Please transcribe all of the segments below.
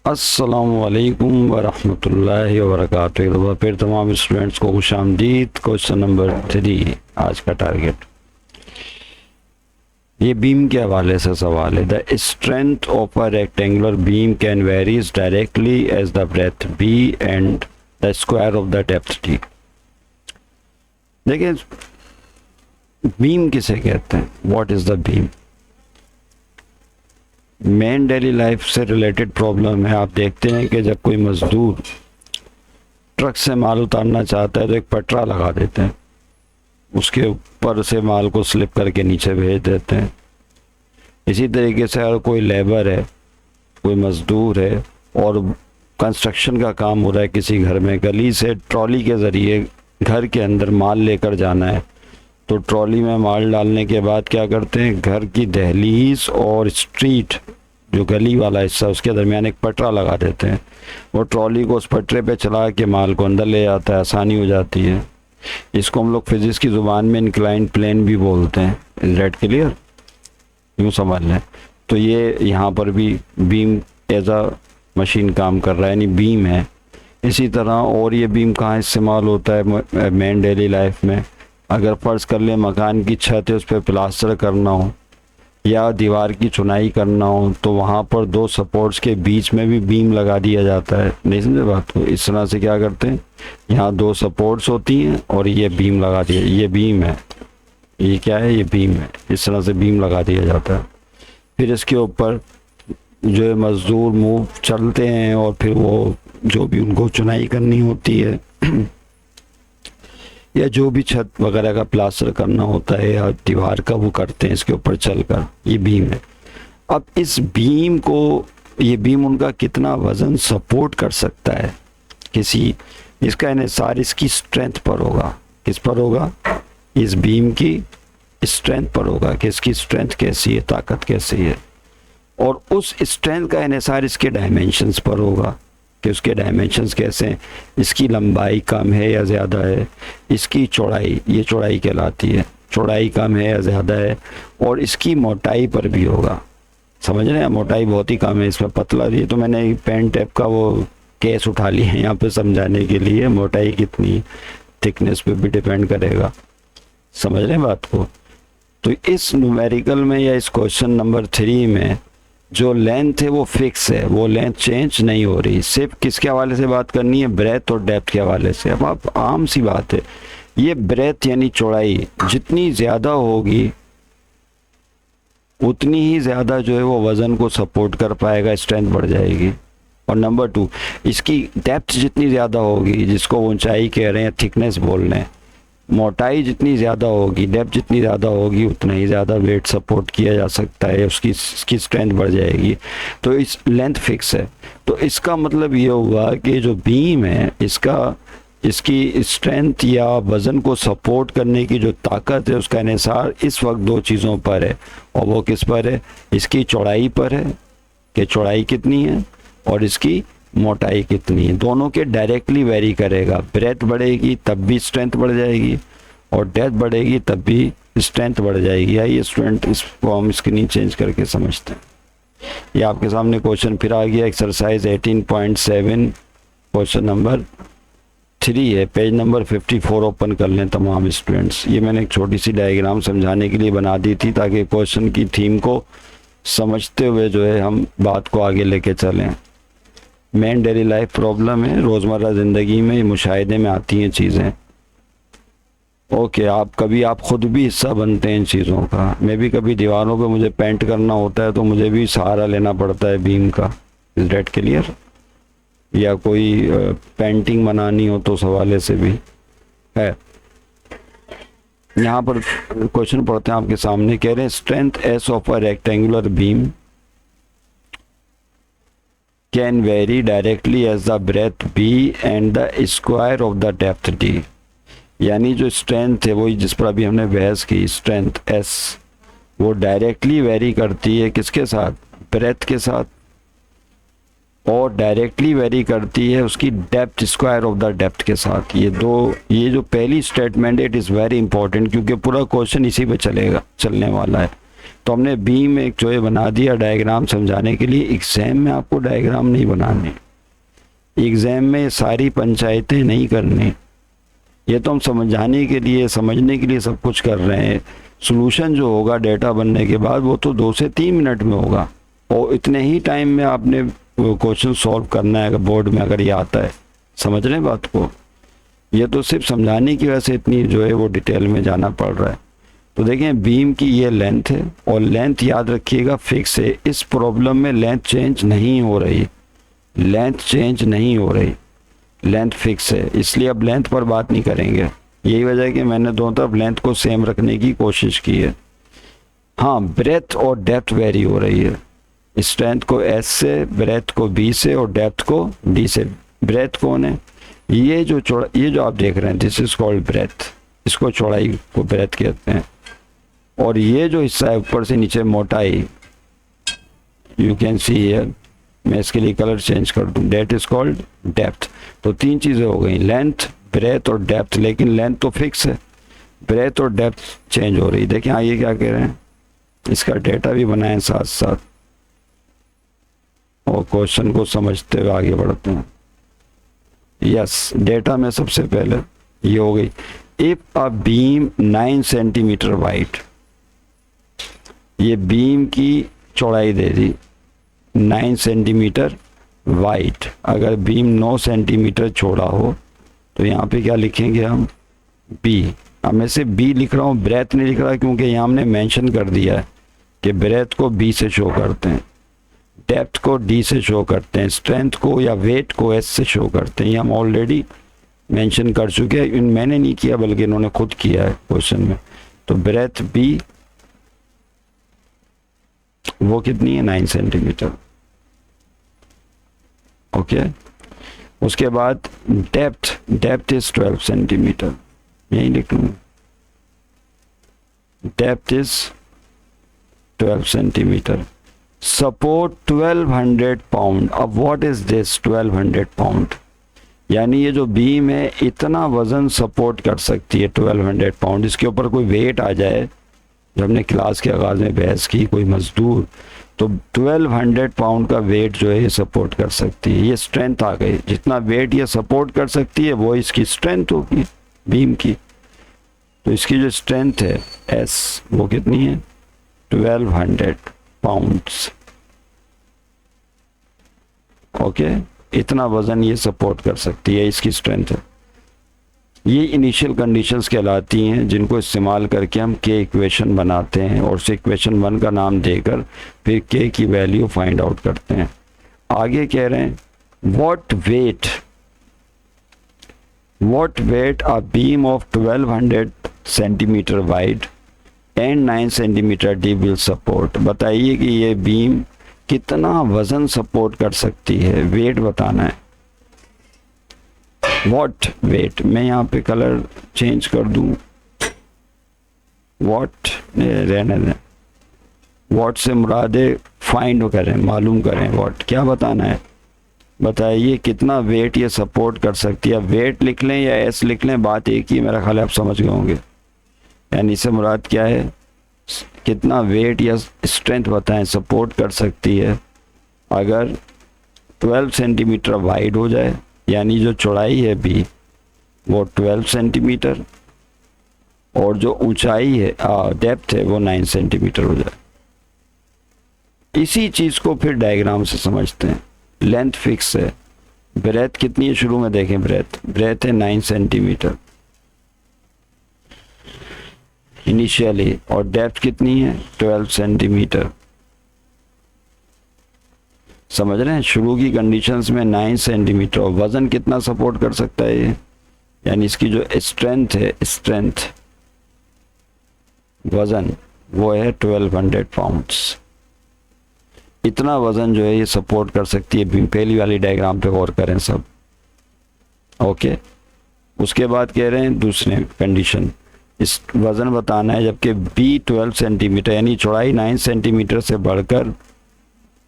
अस्सलामुअलैकुम वरहमतुल्लाहि वबरकातुहू। एक बार फिर तमाम स्टूडेंट्स को खुशामदीद। क्वेश्चन नंबर 3 आज का टारगेट, ये बीम के हवाले से सवाल है। The strength of a rectangular beam can varies directly as the breadth b and the square of the depth d. देखिए, बीम किसे कहते हैं, what is the beam. Main daily life से रिलेटेड प्रॉब्लम है। आप देखते हैं कि जब कोई मजदूर ट्रक से माल उतारना चाहता है तो एक पटरा लगा देते हैं, उसके ऊपर से माल को स्लिप करके नीचे भेज देते हैं। इसी तरीके से अगर कोई लेबर है, कोई मजदूर है और कंस्ट्रक्शन का काम हो रहा है किसी घर में, गली से ट्रॉली के ज़रिए घर के अंदर माल लेकर जाना है, तो ट्रॉली में माल डालने के बाद क्या करते हैं, घर की दहलीज और स्ट्रीट जो गली वाला हिस्सा उसके दरमियान एक पटरा लगा देते हैं और ट्रॉली को उस पटरे पे चला के माल को अंदर ले जाता है, आसानी हो जाती है। इसको हम लोग फिजिक्स की ज़ुबान में इंक्लाइंड प्लेन भी बोलते हैं। Is that clear? यूँ समझ लें। तो ये यहाँ पर भी बीम एज अ मशीन काम कर रहा है, यानी बीम है। इसी तरह और ये बीम कहाँ इस्तेमाल होता है मेन डेली लाइफ में। अगर फ़र्ज़ कर लें मकान की छत है, उस पर प्लास्टर करना हो या दीवार की चुनाई करना हो, तो वहाँ पर दो सपोर्ट्स के बीच में भी बीम लगा दिया जाता है। नहीं समझे बात को? इस तरह से क्या करते हैं, यहाँ दो सपोर्ट्स होती हैं और ये बीम लगा दिया, ये बीम है, ये क्या है, ये बीम है। इस तरह से बीम लगा दिया जाता है। फिर इसके ऊपर जो मज़दूर मूव चलते हैं और फिर वो जो भी उनको चुनाई करनी होती है या जो भी छत वगैरह का प्लास्टर करना होता है या दीवार का, वो करते हैं इसके ऊपर चलकर। ये बीम है। अब इस बीम को, ये बीम उनका कितना वज़न सपोर्ट कर सकता है किसी, इसका इन्हिसार इसकी स्ट्रेंथ पर होगा। किस पर होगा? इस बीम की स्ट्रेंथ पर होगा कि इसकी स्ट्रेंथ कैसी है, ताकत कैसी है। और उस स्ट्रेंथ का इन्हिसार इसके डायमेंशंस पर होगा कि उसके डायमेंशंस कैसे हैं, इसकी लंबाई कम है या ज़्यादा है, इसकी चौड़ाई, ये चौड़ाई कहलाती है, चौड़ाई कम है या ज़्यादा है, और इसकी मोटाई पर भी होगा। समझ रहे हैं? मोटाई बहुत ही कम है, इसमें पतला भी है। तो मैंने पेन टेप का वो केस उठा लिया है यहाँ पे समझाने के लिए। मोटाई कितनी, थिकनेस पे भी डिपेंड करेगा। समझ रहे हैं बात को? तो इस न्यूमेरिकल में या इस क्वेश्चन नंबर 3 में जो लेंथ है वो फिक्स है, वो लेंथ चेंज नहीं हो रही। सिर्फ किसके हवाले से बात करनी है, ब्रेथ और डेप्थ के हवाले से। अब आप आम सी बात है, ये ब्रेथ यानी चौड़ाई जितनी ज़्यादा होगी उतनी ही ज़्यादा जो है वो वज़न को सपोर्ट कर पाएगा, स्ट्रेंथ बढ़ जाएगी। और नंबर 2, इसकी डेप्थ जितनी ज़्यादा होगी, जिसको ऊंचाई कह रहे हैं, थिकनेस बोल रहे हैं, मोटाई जितनी ज़्यादा होगी, डेप्थ जितनी ज़्यादा होगी, उतना ही ज़्यादा वेट सपोर्ट किया जा सकता है, उसकी स्ट्रेंथ बढ़ जाएगी। तो इस लेंथ फिक्स है। तो इसका मतलब ये हुआ कि जो बीम है इसकी स्ट्रेंथ या वज़न को सपोर्ट करने की जो ताकत है, उसका इन्हिसार इस वक्त दो चीज़ों पर है। और वो किस पर है? इसकी चौड़ाई पर है कि चौड़ाई कितनी है और इसकी मोटाई कितनी है। दोनों के डायरेक्टली वेरी करेगा। ब्रेथ बढ़ेगी तब भी स्ट्रेंथ बढ़ जाएगी और डेप्थ बढ़ेगी तब भी स्ट्रेंथ बढ़ जाएगी। आइए स्टूडेंट इसको हम स्क्रीन चेंज करके समझते हैं। ये आपके सामने क्वेश्चन फिर आ गया। एक्सरसाइज 18.7 क्वेश्चन नंबर 3 है। पेज नंबर 54 ओपन कर लें तमाम स्टूडेंट्स। ये मैंने एक छोटी सी डायग्राम समझाने के लिए बना दी थी ताकि क्वेश्चन की थीम को समझते हुए जो है हम बात को आगे लेके चलें। मेन डेली लाइफ प्रॉब्लम है, रोज़मर्रा ज़िंदगी में मुशाहिदे में आती हैं चीज़ें। ओके, आप खुद भी हिस्सा बनते हैं इन चीज़ों का। मैं भी कभी दीवारों पे मुझे पेंट करना होता है तो मुझे भी सहारा लेना पड़ता है बीम का। Is that clear? या कोई पेंटिंग बनानी हो तो उस हवाले से भी है। यहाँ पर क्वेश्चन पढ़ते हैं आपके सामने। कह रहे हैं strength S of a rectangular beam can vary directly as the breadth b and the square of the depth d। यानी जो स्ट्रेंथ है वही जिस पर अभी हमने बहस की, स्ट्रेंथ s, वो डायरेक्टली वेरी करती है किसके साथ? ब्रेथ के साथ। और डायरेक्टली वेरी करती है उसकी depth, square of the depth के साथ। ये जो पहली स्टेटमेंट है इट इज़ वेरी इंपॉर्टेंट क्योंकि पूरा क्वेश्चन इसी पे चलने वाला है। तो हमने बीम एक जो है बना दिया डायग्राम समझाने के लिए। एग्जाम में आपको डायग्राम नहीं बनाने, एग्जाम में सारी पंचायतें नहीं करनी, ये तो हम समझाने के लिए समझने के लिए सब कुछ कर रहे हैं। सॉल्यूशन जो होगा डेटा बनने के बाद वो तो 2 से 3 मिनट में होगा, और इतने ही टाइम में आपने क्वेश्चन सॉल्व करना है बोर्ड में अगर ये आता है। समझ रहे हैं बात को? ये तो सिर्फ समझाने की वजह से इतनी जो है वो डिटेल में जाना पड़ रहा है। तो देखें बीम की ये लेंथ है, और लेंथ याद रखिएगा फिक्स है। इस प्रॉब्लम में लेंथ चेंज नहीं हो रही, लेंथ चेंज नहीं हो रही, लेंथ फिक्स है, इसलिए अब लेंथ पर बात नहीं करेंगे। यही वजह है कि मैंने दोनों तरफ लेंथ को सेम रखने की कोशिश की है। हाँ, ब्रेथ और डेप्थ वेरी हो रही है, स्ट्रेंथ को S से, ब्रेथ को B से और डेप्थ को D से। ब्रेथ कौन है? ये जो आप देख रहे हैं दिस इज कॉल्ड ब्रेथ, इसको चौड़ाई को ब्रेथ कहते हैं। और ये जो हिस्सा है ऊपर से नीचे मोटाई, यू कैन सी हियर, मैं इसके लिए कलर चेंज कर दूं, डेट इज कॉल्ड डेप्थ। तो 3 चीज़ें हो गई, लेंथ, ब्रेथ और डेप्थ, लेकिन लेंथ तो फिक्स है, ब्रेथ और डेप्थ चेंज हो रही। देखिए आइए क्या कह रहे हैं, इसका डेटा भी बनाएं साथ साथ और क्वेश्चन को समझते हुए आगे बढ़ते हैं। यस, डेटा में सबसे पहले ये हो गई, if a beam 9 centimetre wide, ये बीम की चौड़ाई दे दी 9 सेंटीमीटर वाइड। अगर बीम 9 सेंटीमीटर चौड़ा हो तो यहाँ पे क्या लिखेंगे हम? बी। अब मैं से बी लिख रहा हूँ, ब्रेथ नहीं लिख रहा, क्योंकि यहाँ हमने मेंशन कर दिया है कि ब्रेथ को बी से शो करते हैं, डेप्थ को डी से शो करते हैं, स्ट्रेंथ को या वेट को एस से शो करते हैं। ये हम ऑलरेडी मेंशन कर चुके हैं, मैंने नहीं किया बल्कि इन्होंने खुद किया है क्वेश्चन में। तो ब्रेथ बी वो कितनी है? 9 सेंटीमीटर। ओके, उसके बाद डेप्थ इज 12 सेंटीमीटर, यही लिख लूँ, depth is 12 centimetre. Support 1200 pound. अब व्हाट इज दिस 1200 पाउंड? यानी ये जो बीम है इतना वजन सपोर्ट कर सकती है 1200 पाउंड। इसके ऊपर कोई वेट आ जाए, जब हमने क्लास के आगाज में बहस की, कोई मजदूर, तो 1200 पाउंड का वेट जो है ये सपोर्ट कर सकती है। ये स्ट्रेंथ आ गई, जितना वेट ये सपोर्ट कर सकती है वो इसकी स्ट्रेंथ होगी बीम की। तो इसकी जो स्ट्रेंथ है एस वो कितनी है? 1200 पाउंड्स। ओके, इतना वजन ये सपोर्ट कर सकती है, इसकी स्ट्रेंथ है। ये इनिशियल कंडीशंस कहलाती हैं, जिनको इस्तेमाल करके हम के इक्वेशन बनाते हैं और उस इक्वेशन 1 का नाम देकर फिर के की वैल्यू फाइंड आउट करते हैं। आगे कह रहे हैं what weight a beam of 1200 centimetre wide and 9 centimetre deep will support. बताइए कि ये बीम कितना वजन सपोर्ट कर सकती है, वेट बताना है। व्हाट वेट, मैं यहाँ पे कलर चेंज कर दूं, व्हाट रहने दें, व्हाट से मुरादे फाइंड करें, मालूम करें। व्हाट क्या बताना है? बताइए कितना वेट ये सपोर्ट कर सकती है। वेट लिख लें या एस लिख लें, बात एक ही, मेरा ख्याल आप समझ गए होंगे। यानी इससे मुराद क्या है, कितना वेट या स्ट्रेंथ बताएं सपोर्ट कर सकती है अगर 12 सेंटीमीटर वाइड हो जाए, यानी जो चौड़ाई है बी वो 12 सेंटीमीटर और जो ऊंचाई है डेप्थ है वो 9 सेंटीमीटर हो जाए। इसी चीज़ को फिर डायग्राम से समझते हैं। लेंथ फिक्स है, ब्रेथ कितनी है शुरू में देखें, ब्रेथ है 9 सेंटीमीटर इनिशियली, और डेप्थ कितनी है 12 सेंटीमीटर। समझ रहे हैं, शुरू की कंडीशंस में 9 सेंटीमीटर, और वजन कितना सपोर्ट कर सकता है ये, यानी इसकी जो स्ट्रेंथ है, स्ट्रेंथ वजन वो है 1200 पाउंड्स। इतना वजन जो है ये सपोर्ट कर सकती है। पहली वाली डायग्राम पे गौर करें सब। ओके, उसके बाद कह रहे हैं दूसरे कंडीशन, इस वजन बताना है जबकि बी 12 सेंटीमीटर, यानी चौड़ाई 9 सेंटीमीटर से बढ़कर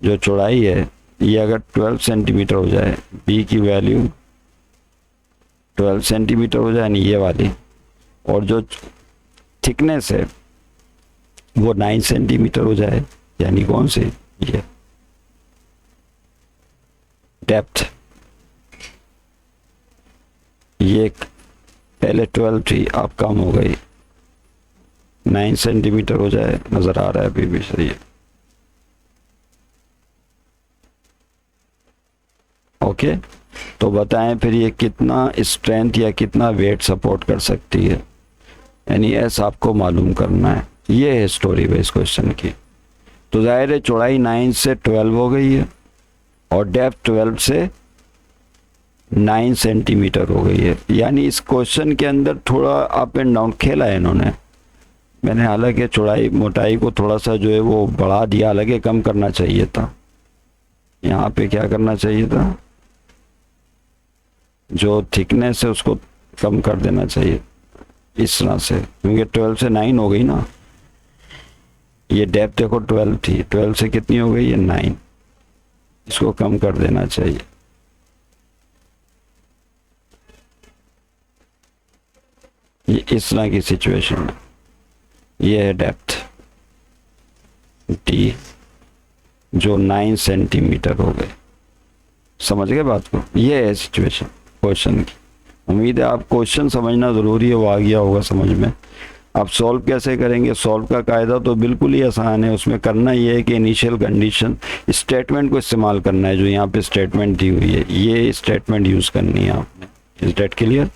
जो चौड़ाई है ये अगर 12 सेंटीमीटर हो जाए, बी की वैल्यू 12 सेंटीमीटर हो जाए, यानी ये वाली, और जो थिकनेस है वो 9 सेंटीमीटर हो जाए, यानी कौन सी, ये डेप्थ, ये पहले 12 थी, अब कम हो गई, 9 सेंटीमीटर हो जाए, नजर आ रहा है अभी भी सही है। ओके, तो बताएं फिर ये कितना स्ट्रेंथ या कितना वेट सपोर्ट कर सकती है, यानी ऐसा आपको मालूम करना है। ये है स्टोरी बेस क्वेश्चन की। तो जाहिर है चौड़ाई 9 से 12 हो गई है और डेप्थ 12 से 9 सेंटीमीटर हो गई है, यानी इस क्वेश्चन के अंदर थोड़ा अप एंड डाउन खेला है इन्होंने। मैंने हालांकि चौड़ाई मोटाई को थोड़ा सा जो है वो बढ़ा दिया, हालांकि कम करना चाहिए था। यहाँ पे क्या करना चाहिए था, जो थिकनेस है उसको कम कर देना चाहिए इस तरह से, क्योंकि 12 से 9 हो गई ना। ये डेप्थ देखो 12 थी, 12 से कितनी हो गई, ये 9, इसको कम कर देना चाहिए। ये इस तरह की सिचुएशन है। ये है डेप्थ डी, जो 9 सेंटीमीटर हो गए। समझ गए बात को, ये है सिचुएशन क्वेश्चन की। उम्मीद है आप क्वेश्चन समझना ज़रूरी है, वो आ गया होगा समझ में। आप सॉल्व कैसे करेंगे, सॉल्व का कायदा तो बिल्कुल ही आसान है। उसमें करना ये है कि इनिशियल कंडीशन स्टेटमेंट को इस्तेमाल करना है, जो यहाँ पे स्टेटमेंट दी हुई है, ये स्टेटमेंट यूज़ करनी है आपने। Is date clear?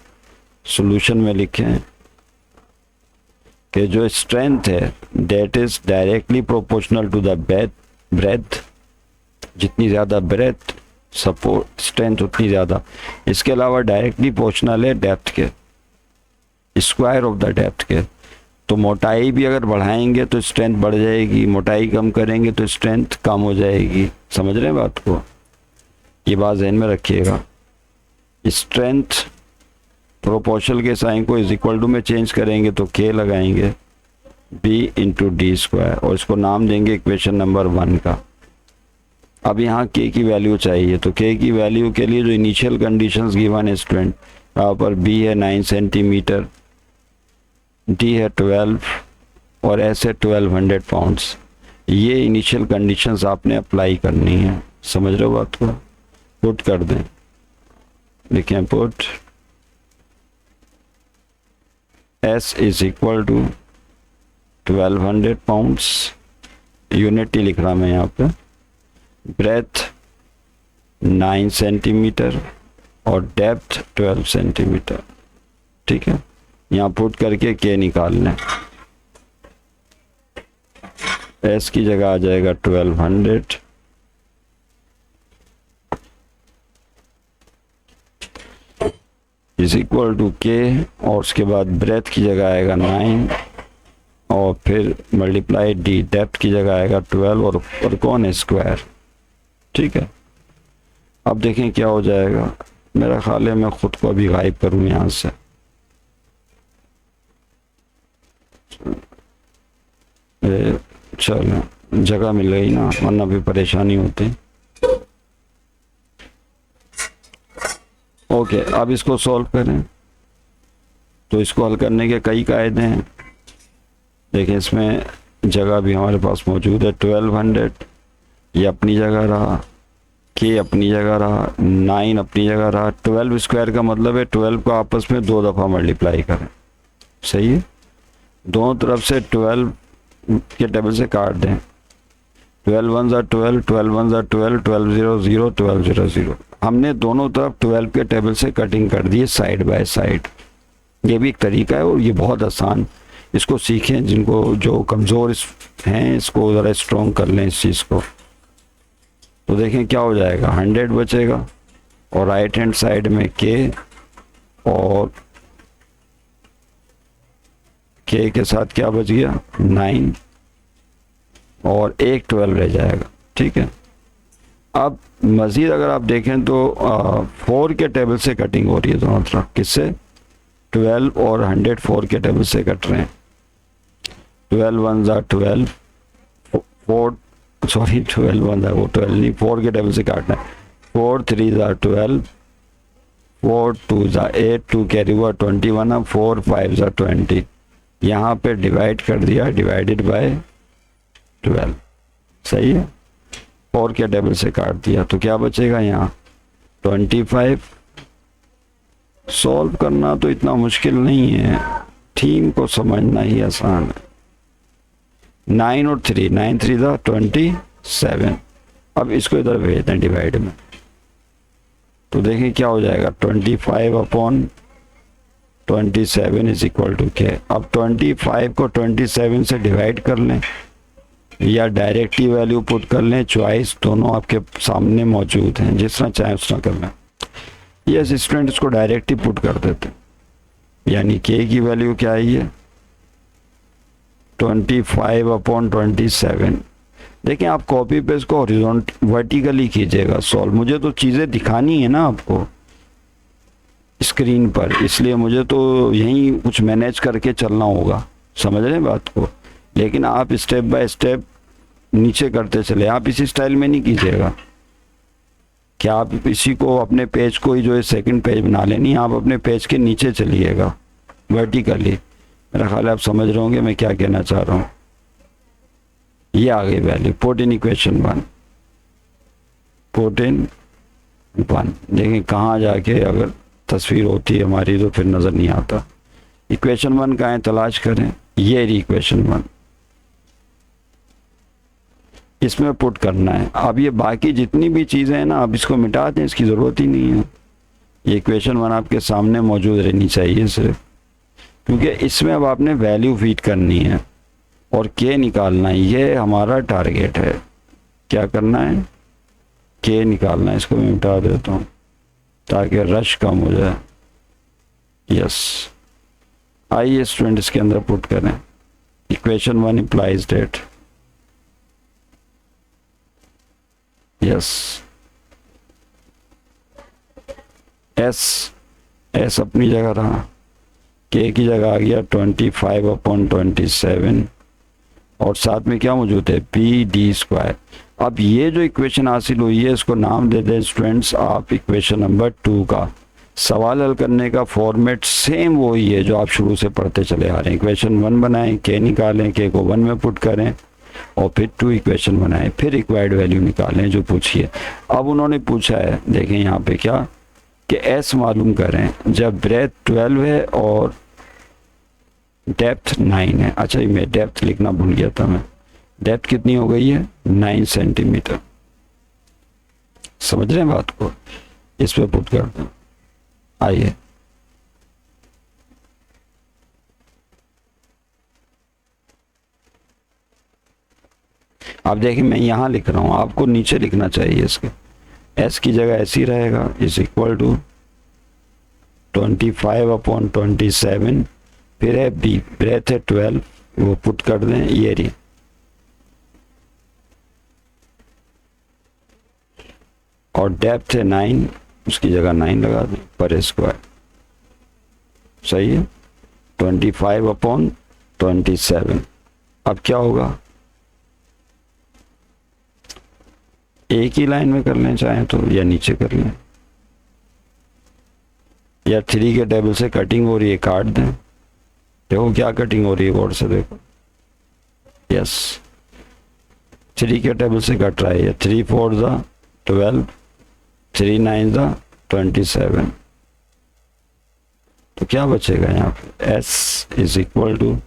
सोल्यूशन में लिखें कि जो स्ट्रेंथ है that is directly proportional to the breadth, जितनी ज़्यादा ब्रेथ सपोर्ट स्ट्रेंथ उतनी ज़्यादा। इसके अलावा डायरेक्टली प्रोपोर्शनल है डेप्थ के, स्क्वायर ऑफ द डेप्थ के। तो मोटाई भी अगर बढ़ाएंगे तो स्ट्रेंथ बढ़ जाएगी, मोटाई कम करेंगे तो स्ट्रेंथ कम हो जाएगी। समझ रहे हैं बात को, ये बात ध्यान में रखिएगा। स्ट्रेंथ प्रोपोर्शनल के साइन को इज इक्वल टू में चेंज करेंगे तो के लगाएंगे बी इंटू डी स्क्वायर, और इसको नाम देंगे इक्वेशन नंबर 1 का। अब यहाँ के की वैल्यू चाहिए, तो के की वैल्यू के लिए जो इनिशियल कंडीशंस गिवन है स्टूडेंट, यहाँ पर बी है 9 सेंटीमीटर, डी है 12 और एस है 1200 पाउंड्स। ये इनिशियल कंडीशंस आपने अप्लाई करनी है। समझ रहे हो बात को? पुट कर दें, लिखें put S is equal to 1200 pounds, unit ही लिख रहा मैं यहाँ पे, ब्रेथ 9 सेंटीमीटर और डेप्थ 12 सेंटीमीटर। ठीक है, यहाँ पुट करके के निकाल लें। एस की जगह आ जाएगा 1200 इज इक्वल टू के, और उसके बाद ब्रेथ की जगह आएगा 9 और फिर मल्टीप्लाई डी, डेप्थ की जगह आएगा 12 और ऊपर कौन है, स्क्वायर। ठीक है, अब देखें क्या हो जाएगा। मेरा ख्याल है मैं खुद को अभी गायब करूं यहाँ से। चलो जगह मिल गई ना, वरना भी परेशानी होती। ओके, अब इसको सॉल्व करें। तो इसको हल करने के कई कायदे हैं। देखिए इसमें जगह भी हमारे पास मौजूद है। 1200 ये अपनी जगह रहा, के अपनी जगह रहा, 9 अपनी जगह रहा। 12 स्क्वायर का मतलब है 12 को आपस में 2 दफ़ा मल्टीप्लाई करें। सही है, दोनों तरफ से 12 के टेबल से काट दें। 12 1 ज़ा 12, 12 1 ज़ा 12, 12 0 0, 12 0 0। हमने दोनों तरफ 12 के टेबल से कटिंग कर दी है साइड बाय साइड। ये भी एक तरीका है और ये बहुत आसान, इसको सीखें। जिनको जो कमज़ोर हैं इसको ज़रा स्ट्रॉन्ग कर लें इस चीज़ को। तो देखें क्या हो जाएगा, 100 बचेगा और राइट हैंड साइड में के, और के साथ क्या बच गया, 9 और एक 12 रह जाएगा। ठीक है, अब मज़ीद अगर आप देखें तो 4 के टेबल से कटिंग हो रही है दोनों तरफ। किससे? 12 और 100 4 के टेबल से कट रहे हैं। 12 1 ज़ा 12, 4 सॉरी 12 1 ज़ा, वो 12 नहीं, 4 के टेबल से काटना है। 4 3 ज़ा 12, 4 2 ज़ा 8, 2 कैरी हुआ 21, 4 5 ज़ा 20। यहाँ पे डिवाइड कर दिया, डिवाइडेड बाय 12, सही है। 4 के टेबल से काट दिया तो क्या बचेगा यहाँ 25। सॉल्व करना तो इतना मुश्किल नहीं है, थीम को समझना ही आसान है। 9 और 3, 9 3 था 27। अब इसको इधर भेज दें डिवाइड में, तो देखिए क्या हो जाएगा 25/27 इज इक्वल टू क्या। अब 25 को 27 से डिवाइड कर लें या डायरेक्ट ही वैल्यू पुट कर लें, चॉइस दोनों आपके सामने मौजूद हैं, जिस तरह चाहे उस तरह कर लें। यस स्टूडेंट, इसको डायरेक्ट ही पुट कर देते, यानी के की वैल्यू क्या आई है 25/27। देखिए आप कॉपी पेस्ट को हॉरिजॉन्ट वर्टिकली कीजिएगा सॉल्व, मुझे तो चीज़ें दिखानी है ना आपको स्क्रीन पर, इसलिए मुझे तो यहीं कुछ मैनेज करके चलना होगा, समझ रहे हैं बात को। लेकिन आप स्टेप बाय स्टेप नीचे करते चले, आप इसी स्टाइल में नहीं कीजिएगा कि आप इसी को अपने पेज को ही जो है सेकंड पेज बना लेनी, आप अपने पेज के नीचे चलिएगा वर्टिकली। मेरा ख्याल है आप समझ रहे होंगे मैं क्या कहना चाह रहा हूँ। ये आ गई value, put in equation 1, put in 1। देखिए कहाँ जाके अगर तस्वीर होती है हमारी तो फिर नज़र नहीं आता। इक्वेशन 1 कहाँ है तलाश करें, ये रही इक्वेशन 1, इसमें पुट करना है। अब ये बाकी जितनी भी चीज़ें हैं ना, अब इसको मिटा दें, इसकी ज़रूरत ही नहीं है। ये इक्वेशन 1 आपके सामने मौजूद रहनी चाहिए सिर्फ, क्योंकि इसमें अब आपने वैल्यू फीड करनी है और के निकालना है, ये हमारा टारगेट है। क्या करना है, के निकालना है। इसको मैं मिटा देता हूँ ताकि रश कम हो जाए। यस, आइए स्टूडेंट इसके अंदर पुट करें। Equation 1 implies date, yes S अपनी जगह रहा, के की जगह आ गया 25/27 और साथ में क्या मौजूद है PD²। अब ये जो इक्वेशन हासिल हुई है इसको नाम दे दें स्टूडेंट्स आप इक्वेशन नंबर 2 का। सवाल हल करने का फॉर्मेट सेम वही है जो आप शुरू से पढ़ते चले आ रहे हैं। इक्वेशन 1 बनाएं, के निकालें, के को 1 में पुट करें और फिर 2 इक्वेशन बनाएं, फिर रिक्वायर्ड वैल्यू निकालें जो पूछिए। अब उन्होंने पूछा है, देखें यहाँ पे क्या कि एस मालूम करें जब ब्रेथ 12 है और डेप्थ 9 है। अच्छा मैं डेप्थ लिखना भूल गया था, मैं डेप्थ कितनी हो गई है 9 सेंटीमीटर। समझ रहे हैं बात को, इस पे पुट कर दें। आइए अब देखिए मैं यहाँ लिख रहा हूँ, आपको नीचे लिखना चाहिए इसके। एस की जगह ऐसी रहेगा, इज इक्वल टू 25/27, फिर है बी, ब्रेथ है 12, वो पुट कर दें, ये रही। और डेप्थ है 9, उसकी जगह 9 लगा दें पर स्क्वायर, सही है 25/27। अब क्या होगा, एक ही लाइन में कर लें चाहें तो, या नीचे कर लें, या 3 के टेबल से कटिंग हो रही है काट दें। देखो क्या कटिंग हो रही है गौर से देखो, यस 3 के टेबल से कट रहा है। 3 4 12, 3 9 27, तो क्या बचेगा यहाँ पे s इज इक्वल टू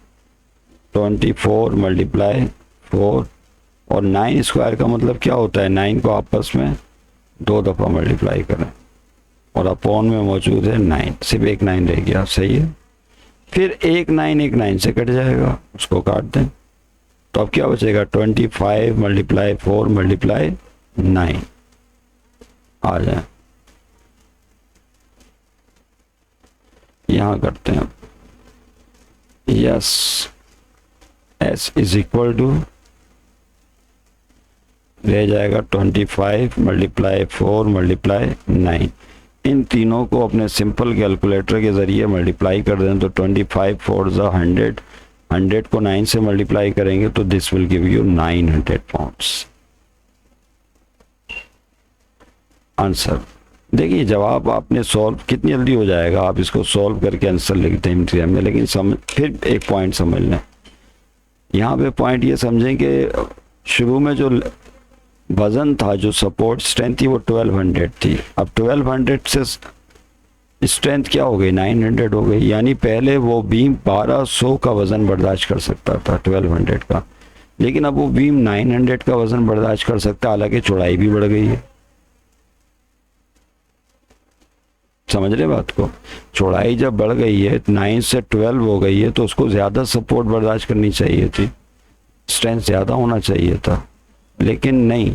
24 × 4 और 9 स्क्वायर का मतलब क्या होता है, 9 को आपस में 2 दफ़ा मल्टीप्लाई करें और अपॉन में मौजूद है 9, सिर्फ एक 9 रह गया, सही है। फिर एक 9 से कट जाएगा, उसको काट दें, तो अब क्या बचेगा 25 × 4 × 9 आ जाए। यहाँ करते हैं, yes s is equal to रह जाएगा 25 × 4 × 9। इन तीनों को अपने सिंपल कैलकुलेटर के ज़रिए मल्टीप्लाई कर दें तो 25 4 100, 100 को 9 से मल्टीप्लाई करेंगे तो this will give you 900 pounds. Answer देखिए जवाब आपने सॉल्व कितनी जल्दी हो जाएगा, आप इसको सॉल्व करके आंसर लिखते हैं एग्जाम में, लेकिन समझ फिर एक पॉइंट समझ लें। यहाँ पे पॉइंट ये समझें कि शुरू में जो वज़न था, जो सपोर्ट स्ट्रेंथ थी, वो 1200 थी। अब 1200 से स्ट्रेंथ क्या हो गई, 900 हो गई। यानी पहले वो बीम 1200 का वज़न बर्दाश्त कर सकता था 1200 का, लेकिन अब वो बीम 900 का वज़न बर्दाश्त कर सकता है, हालांकि चौड़ाई भी बढ़ गई है। समझ रहे बात को, चौड़ाई जब बढ़ गई है 9 से 12 हो गई है, तो उसको ज़्यादा सपोर्ट बर्दाश्त करनी चाहिए थी, स्ट्रेंथ ज़्यादा होना चाहिए था, लेकिन नहीं।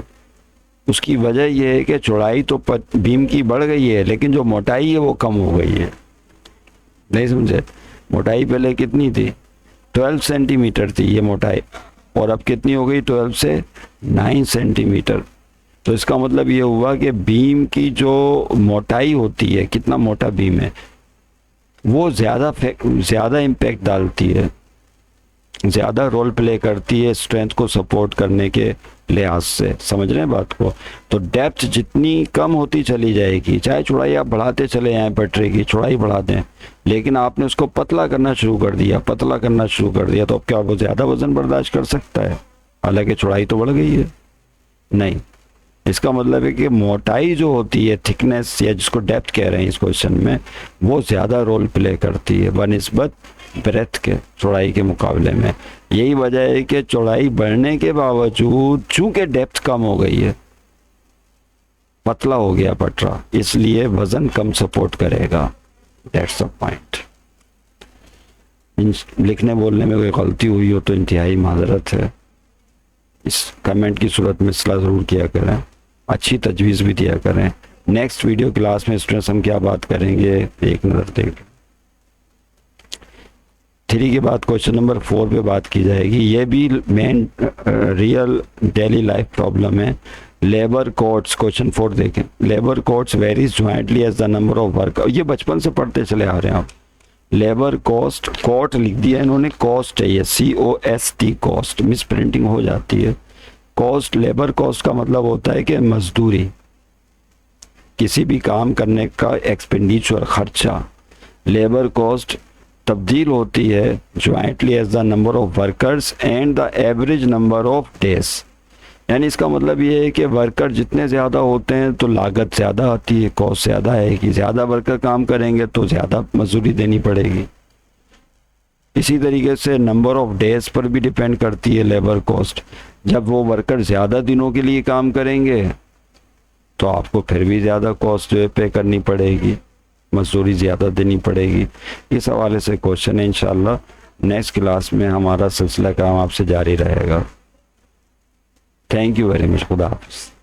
उसकी वजह यह है कि चौड़ाई तो बीम की बढ़ गई है, लेकिन जो मोटाई है वो कम हो गई है। नहीं समझे, मोटाई पहले कितनी थी, 12 सेंटीमीटर थी ये मोटाई, और अब कितनी हो गई, 12 से 9 सेंटीमीटर। तो इसका मतलब ये हुआ कि बीम की जो मोटाई होती है, कितना मोटा बीम है, वो ज़्यादा इम्पैक्ट डालती है, ज़्यादा रोल प्ले करती है स्ट्रेंथ को सपोर्ट करने के लिहाज से। समझ रहे हैं बात को। तो डेप्थ जितनी कम होती चली जाएगी, चाहे चौड़ाई आप बढ़ाते चले जाएं, पटरी की चौड़ाई बढ़ा दें, लेकिन आपने उसको पतला करना शुरू कर दिया, तो अब क्या वो ज़्यादा वज़न बर्दाश्त कर सकता है, हालांकि चौड़ाई तो बढ़ गई है? नहीं। इसका मतलब है कि मोटाई जो होती है, थिकनेस या जिसको डेप्थ कह रहे हैं इस क्वेश्चन में, वो ज़्यादा रोल प्ले करती है बनिस्बत ब्रेथ के, चौड़ाई के मुकाबले में। यही वजह है कि चौड़ाई बढ़ने के बावजूद चूंकि डेप्थ कम हो गई है, पतला हो गया पटरा, इसलिए वजन कम सपोर्ट करेगा। That's the point. लिखने बोलने में कोई गलती हुई हो तो इंतहाई माजरत है, इस कमेंट की सूरत में इस्लाह ज़रूर किया करें, अच्छी तजवीज़ भी दिया करें। नेक्स्ट वीडियो क्लास में स्टूडेंट्स हम क्या बात करेंगे, एक नज़र देख। 3 के बाद क्वेश्चन नंबर 4 पे बात की जाएगी। ये भी main real daily life problem है। लेबर कोर्ट्स, क्वेश्चन 4 देखें। Labour costs varies jointly as the number of work. ये बचपन से पढ़ते चले आ रहे हैं आप। लेबर कॉस्ट, कोर्ट लिख दिया इन्होंने, कॉस्ट है ये, COST, कॉस्ट, मिस प्रिंटिंग हो जाती है। कॉस्ट, लेबर कॉस्ट का मतलब होता है कि मजदूरी, किसी भी काम करने का एक्सपेंडिचर, खर्चा। लेबर कॉस्ट तब्दील होती है jointly as the number of workers and the average number of days. यानी इसका मतलब ये है कि वर्कर जितने ज़्यादा होते हैं तो लागत ज़्यादा आती है, कॉस्ट ज़्यादा आएगी। ज़्यादा वर्कर काम करेंगे तो ज़्यादा मजदूरी देनी पड़ेगी। इसी तरीके से नंबर ऑफ डेज पर भी डिपेंड करती है लेबर कॉस्ट। जब वो वर्कर ज़्यादा दिनों के लिए काम करेंगे तो आपको फिर भी ज़्यादा कॉस्ट पे करनी पड़ेगी, मजदूरी ज़्यादा देनी पड़ेगी। इस हवाले से क्वेश्चन है। इंशाल्लाह नेक्स्ट क्लास में हमारा सिलसिला काम आपसे जारी रहेगा। Thank you very much. खुदा हाफिज़।